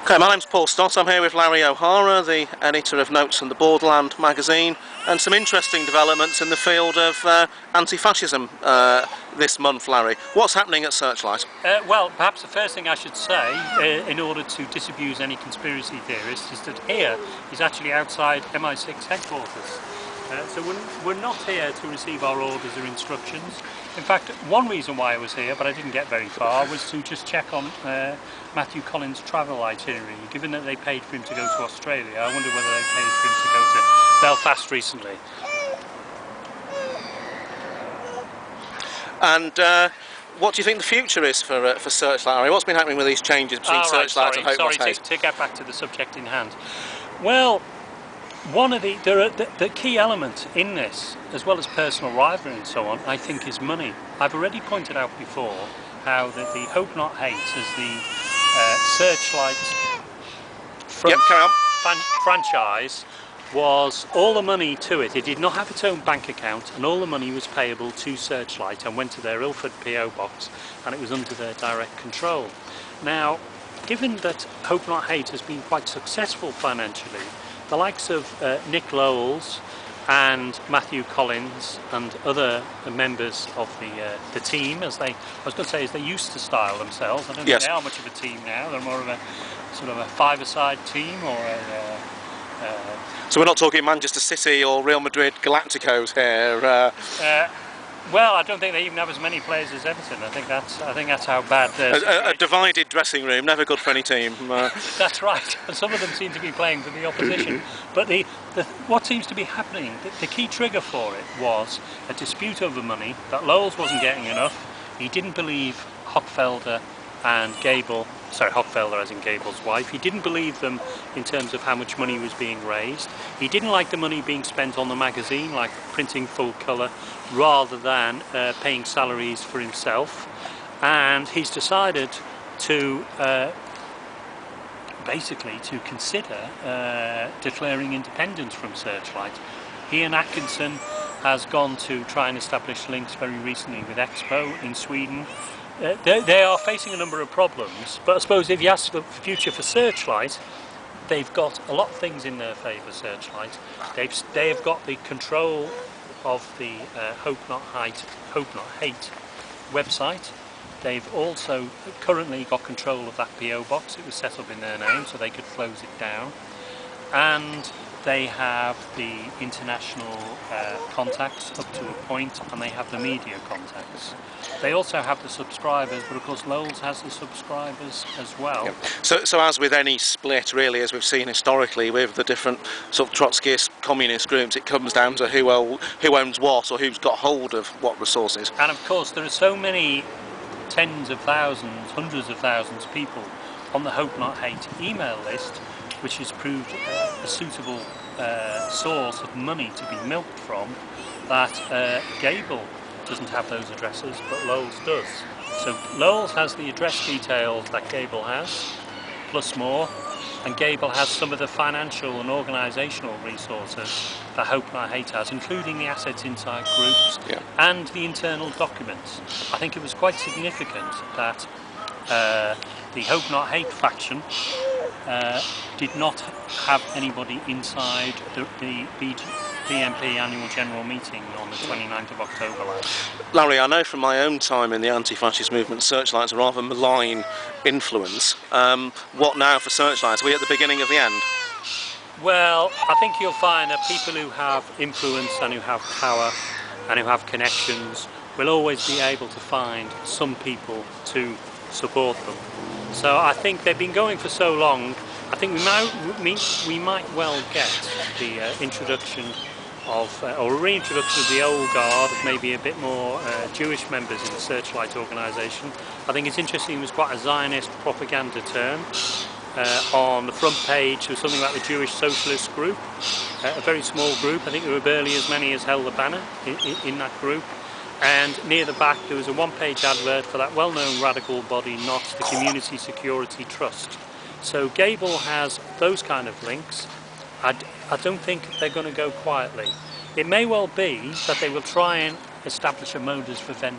Okay, my name's Paul Stott. I'm here with Larry O'Hara, the editor of Notes from the Borderland magazine, and some interesting developments in the field of anti-fascism this month, Larry. What's happening at Searchlight? Well, perhaps the first thing I should say, in order to disabuse any conspiracy theorists, is that here is actually outside MI6 headquarters. So we're not here to receive our orders or instructions. In fact, one reason why I was here, but I didn't get very far, was to just check on Matthew Collins' travel itinerary. Given that they paid for him to go to Australia, I wonder whether they paid for him to go to Belfast recently. And what do you think the future is for Searchlight, Larry? What's been happening with these changes between Searchlight and Hope Not Hate? To get back to the subject in hand. Well, one of the key elements in this, as well as personal rivalry and so on, I think is money. I've already pointed out before how that the Hope Not Hate as the Searchlight franchise was all the money to it. It did not have its own bank account, and all the money was payable to Searchlight and went to their Ilford PO box, and it was under their direct control. Now, given that Hope Not Hate has been quite successful financially, the likes of Nick Lowell's and Matthew Collins and other members of the team, as they used to style themselves. I don't think they are much of a team now. They're more of a sort of a five-a-side team, or a so we're not talking Manchester City or Real Madrid Galacticos here. Well, I don't think they even have as many players as Everton. I think that's how bad. A divided dressing room, never good for any team. That's right. And some of them seem to be playing for the opposition. But what seems to be happening, the key trigger for it was a dispute over money, that Lowell's wasn't getting enough. He didn't believe Hochfelder and Gable, sorry, Hochfelder as in Gable's wife, he didn't believe them in terms of how much money was being raised. He didn't like the money being spent on the magazine, like printing full colour, rather than paying salaries for himself. And he's decided to basically to consider declaring independence from Searchlight. He and Atkinson has gone to try and establish links very recently with Expo in Sweden. They are facing a number of problems, but I suppose if you ask the future for Searchlight, they've got a lot of things in their favour. Searchlight, they have got the control of the Hope Not Hate website. They've also currently got control of that PO box. It was set up in their name, so they could close it down. And they have the international contacts up to a point, and they have the media contacts. They also have the subscribers, but of course Lowell's has the subscribers as well. Yep. So as with any split, really, as we've seen historically with the different sort of Trotskyist communist groups, it comes down to who owns what, or who's got hold of what resources. And of course there are so many tens of thousands, hundreds of thousands of people on the Hope Not Hate email list, which has proved a suitable source of money to be milked from, that Gable doesn't have those addresses, but Lowell's does. So Lowell's has the address details that Gable has, plus more, and Gable has some of the financial and organisational resources that Hope Not Hate has, including the assets inside groups and the internal documents. I think it was quite significant that the Hope Not Hate faction did not have anybody inside the BNP annual general meeting on the 29th of October last. Larry, I know from my own time in the anti-fascist movement, Searchlight's a rather malign influence. What now for Searchlight? Are we at the beginning of the end? Well, I think you'll find that people who have influence and who have power and who have connections will always be able to find some people to support them. So I think they've been going for so long. I think we might well get the introduction of, or a reintroduction of the old guard, of maybe a bit more Jewish members in the Searchlight organisation. I think it's interesting, it was quite a Zionist propaganda term. On the front page there was something about the Jewish Socialist Group, a very small group. I think there were barely as many as held the banner in that group. And near the back there was a one-page advert for that well-known radical body, not the Community Security Trust. So Gable has those kind of links. I don't think they're going to go quietly. It may well be that they will try and establish a modus vivendi